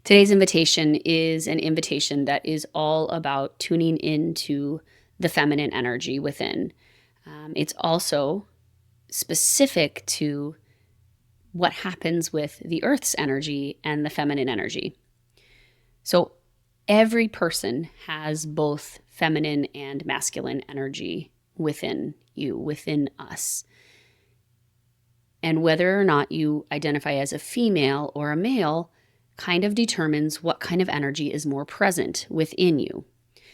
Today's invitation is an invitation that is all about tuning into the feminine energy within. It's also specific to what happens with the earth's energy and the feminine energy. So every person has both feminine and masculine energy within you, within us. And whether or not you identify as a female or a male kind of determines what kind of energy is more present within you.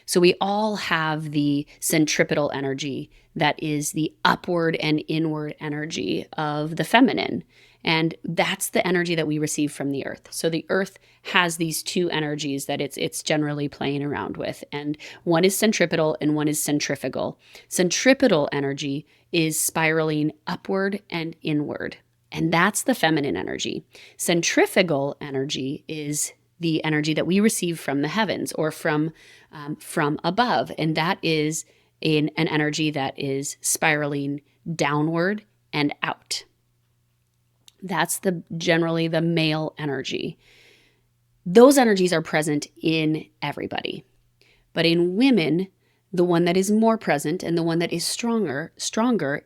So we all have the centripetal energy that is the upward and inward energy of the feminine. And that's the energy that we receive from the earth. So the earth has these two energies that it's generally playing around with. And one is centripetal and one is centrifugal. Centripetal energy is spiraling upward and inward. And that's the feminine energy. Centrifugal energy is the energy that we receive from the heavens or from above. And that is an energy that is spiraling downward and out. That's generally the male energy. Those energies are present in everybody. But in women, the one that is more present and the one that is stronger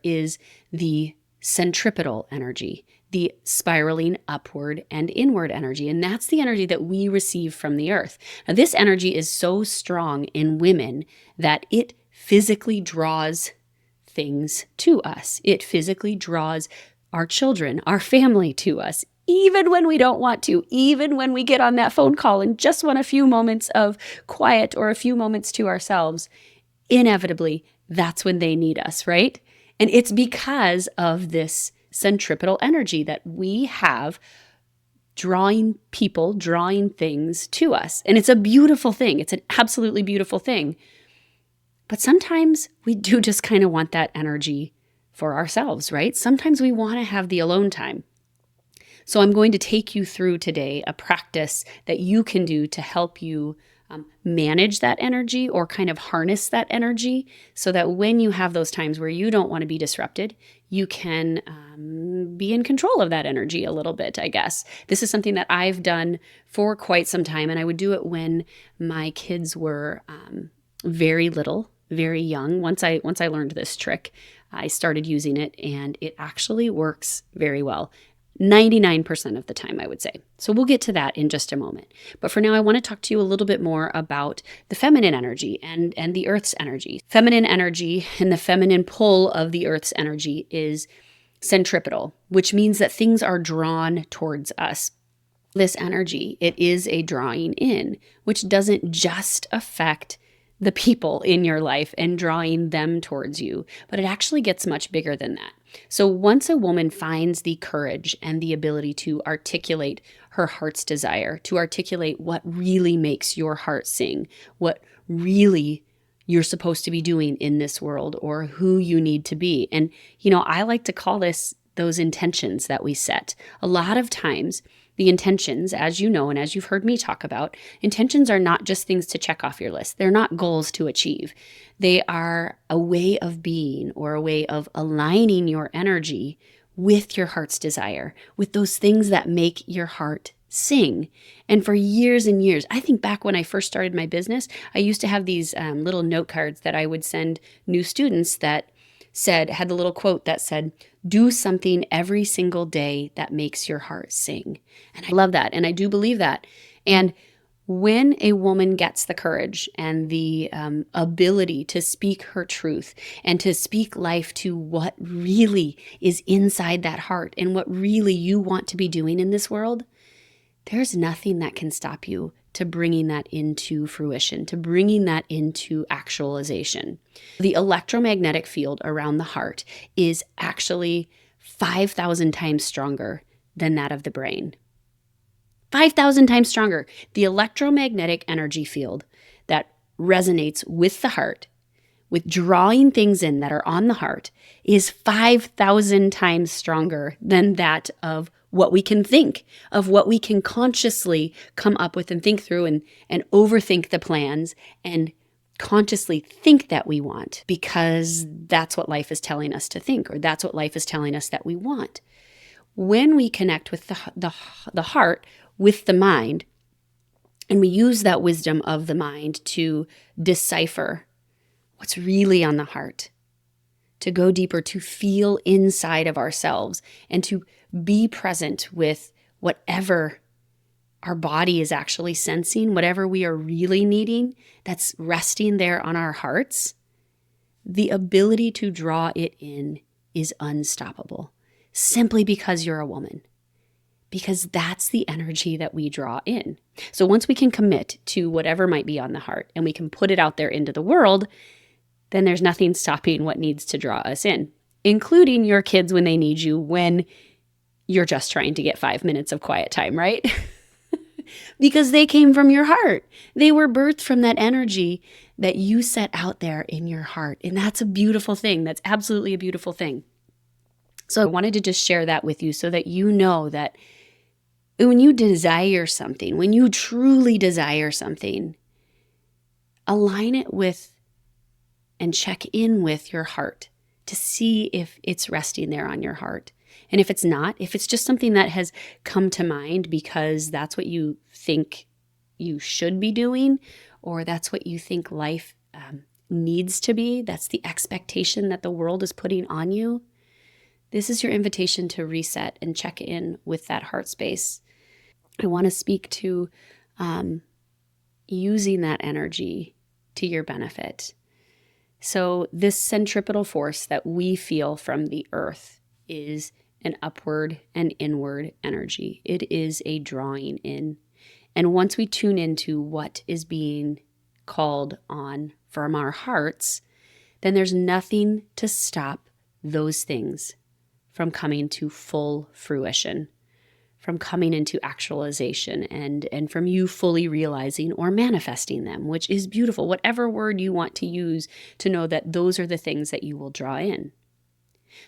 is the centripetal energy, the spiraling upward and inward energy. And that's the energy that we receive from the earth. Now, this energy is so strong in women that it physically draws things to us. It physically draws our children, our family to us, even when we don't want to, even when we get on that phone call and just want a few moments of quiet or a few moments to ourselves. Inevitably, that's when they need us, right? And it's because of this centripetal energy that we have drawing people, drawing things to us. And it's a beautiful thing. It's an absolutely beautiful thing. But sometimes we do just kind of want that energy for ourselves, right? Sometimes we want to have the alone time. So I'm going to take you through today a practice that you can do to help you manage that energy or kind of harness that energy so that when you have those times where you don't want to be disrupted, you can be in control of that energy a little bit, I guess. This is something that I've done for quite some time, and I would do it when my kids were very little, very young. Once I learned this trick, I started using it, and it actually works very well. 99% of the time, I would say. So we'll get to that in just a moment. But for now, I want to talk to you a little bit more about the feminine energy and the earth's energy. Feminine energy and the feminine pull of the earth's energy is centripetal, which means that things are drawn towards us. This energy, it is a drawing in, which doesn't just affect the people in your life and drawing them towards you, but it actually gets much bigger than that. So once a woman finds the courage and the ability to articulate her heart's desire, to articulate what really makes your heart sing, what really you're supposed to be doing in this world or who you need to be. And, I like to call this those intentions that we set. A lot of times, the intentions, as you know, and as you've heard me talk about, intentions are not just things to check off your list. They're not goals to achieve. They are a way of being or a way of aligning your energy with your heart's desire, with those things that make your heart sing. And for years and years, I think back when I first started my business, I used to have these little note cards that I would send new students that had the little quote that said, "Do something every single day that makes your heart sing." And I love that. And I do believe that. And when a woman gets the courage and the ability to speak her truth and to speak life to what really is inside that heart and what really you want to be doing in this world, there's nothing that can stop you to bringing that into fruition, to bringing that into actualization. The electromagnetic field around the heart is actually 5,000 times stronger than that of the brain. 5,000 times stronger. The electromagnetic energy field that resonates with the heart, with drawing things in that are on the heart, is 5,000 times stronger than that of what we can think, of what we can consciously come up with and think through and overthink the plans and consciously think that we want, because that's what life is telling us to think, or that's what life is telling us that we want. When we connect with the heart, with the mind, And we use that wisdom of the mind to decipher what's really on the heart, to go deeper, to feel inside of ourselves, and to be present with whatever our body is actually sensing, whatever we are really needing that's resting there on our hearts. The ability to draw it in is unstoppable, simply because you're a woman, because that's the energy that we draw in. So once we can commit to whatever might be on the heart and we can put it out there into the world, then there's nothing stopping what needs to draw us in, including your kids when they need you, when you're just trying to get 5 minutes of quiet time, right? Because they came from your heart. They were birthed from that energy that you set out there in your heart. And that's a beautiful thing. That's absolutely a beautiful thing. So I wanted to just share that with you so that you know that when you desire something, when you truly desire something, align it with and check in with your heart to see if it's resting there on your heart. And if it's not, if it's just something that has come to mind because that's what you think you should be doing, or that's what you think life needs to be, that's the expectation that the world is putting on you, this is your invitation to reset and check in with that heart space. I want to speak to using that energy to your benefit. So this centripetal force that we feel from the earth is an upward and inward energy. It is a drawing in. And once we tune into what is being called on from our hearts, then there's nothing to stop those things from coming to full fruition, from coming into actualization, and from you fully realizing or manifesting them, which is beautiful. Whatever word you want to use to know that those are the things that you will draw in.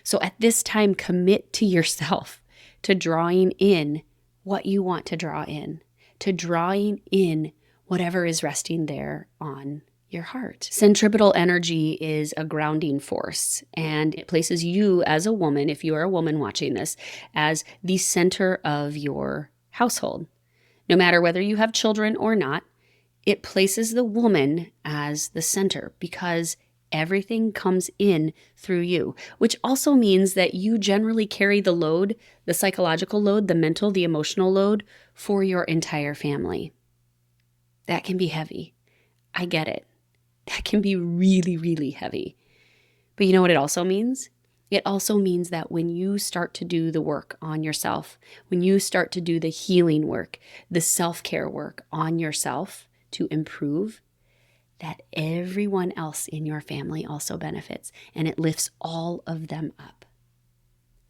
So at this time, commit to yourself to drawing in what you want to draw in, to drawing in whatever is resting there on your heart. Centripetal energy is a grounding force, and it places you as a woman, if you are a woman watching this, as the center of your household. No matter whether you have children or not, it places the woman as the center because everything comes in through you, which also means that you generally carry the load, the psychological load, the mental, the emotional load for your entire family. That can be heavy. I get it. That can be really, really heavy. But you know what it also means? It also means that when you start to do the work on yourself, when you start to do the healing work, the self-care work on yourself to improve, that everyone else in your family also benefits, and it lifts all of them up.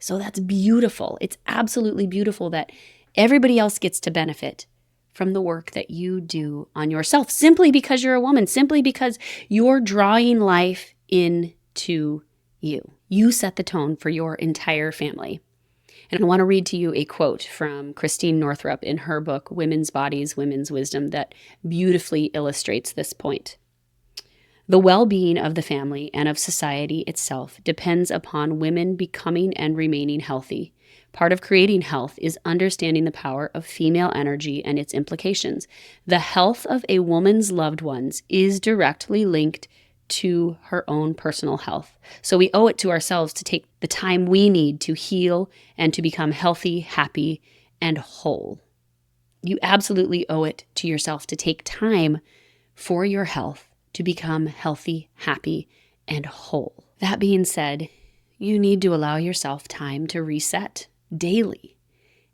So that's beautiful. It's absolutely beautiful that everybody else gets to benefit from the work that you do on yourself, simply because you're a woman, simply because you're drawing life into you. You set the tone for your entire family. And I want to read to you a quote from Christine Northrup in her book, Women's Bodies, Women's Wisdom, that beautifully illustrates this point. The well-being of the family and of society itself depends upon women becoming and remaining healthy. Part of creating health is understanding the power of female energy and its implications. The health of a woman's loved ones is directly linked to her own personal health. So we owe it to ourselves to take the time we need to heal and to become healthy, happy, and whole. You absolutely owe it to yourself to take time for your health to become healthy, happy, and whole. That being said, you need to allow yourself time to reset daily,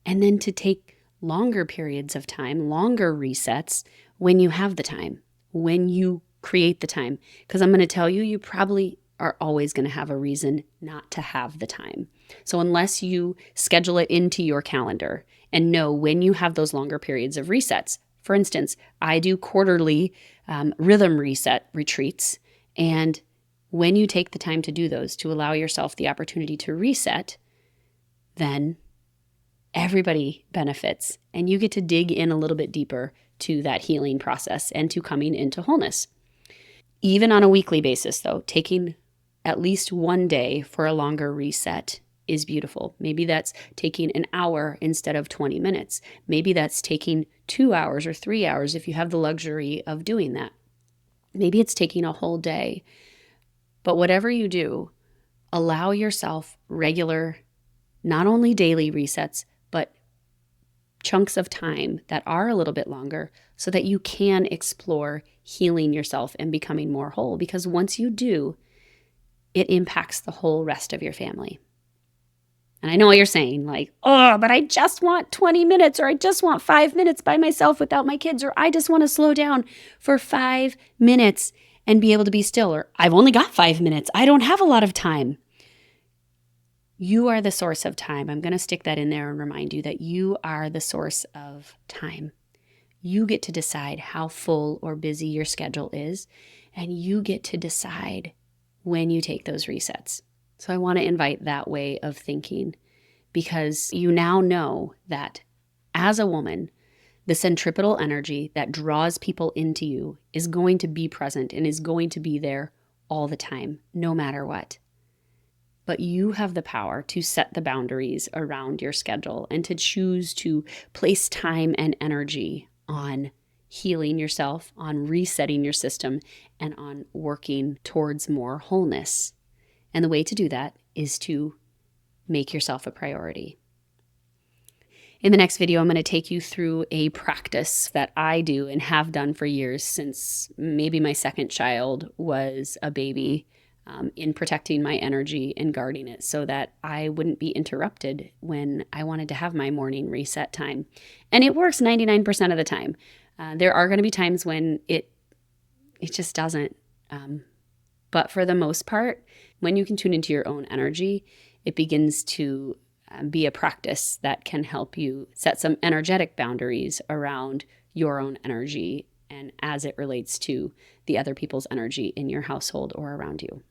and then to take longer periods of time, longer resets when you have the time, when you create the time. Because I'm going to tell you, you probably are always going to have a reason not to have the time. So unless you schedule it into your calendar and know when you have those longer periods of resets. For instance, I do quarterly rhythm reset retreats, and when you take the time to do those, to allow yourself the opportunity to reset, then everybody benefits, and you get to dig in a little bit deeper to that healing process and to coming into wholeness. Even on a weekly basis, though, taking at least one day for a longer reset is beautiful. Maybe that's taking an hour instead of 20 minutes. Maybe that's taking 2 hours or 3 hours if you have the luxury of doing that. Maybe it's taking a whole day. But whatever you do, allow yourself regular, not only daily resets, but chunks of time that are a little bit longer so that you can explore healing yourself and becoming more whole. Because once you do, it impacts the whole rest of your family. And I know what you're saying, like, oh, but I just want 20 minutes, or I just want 5 minutes by myself without my kids, or I just want to slow down for 5 minutes and be able to be still, or I've only got 5 minutes. I don't have a lot of time. You are the source of time. I'm going to stick that in there and remind you that you are the source of time. You get to decide how full or busy your schedule is, and you get to decide when you take those resets. So I want to invite that way of thinking, because you now know that as a woman, the centripetal energy that draws people into you is going to be present and is going to be there all the time, no matter what. But you have the power to set the boundaries around your schedule and to choose to place time and energy on healing yourself, on resetting your system, and on working towards more wholeness. And the way to do that is to make yourself a priority. In the next video, I'm going to take you through a practice that I do and have done for years, since maybe my second child was a baby, in protecting my energy and guarding it so that I wouldn't be interrupted when I wanted to have my morning reset time. And it works 99% of the time. There are going to be times when it just doesn't. But for the most part, when you can tune into your own energy, it begins to be a practice that can help you set some energetic boundaries around your own energy and as it relates to the other people's energy in your household or around you.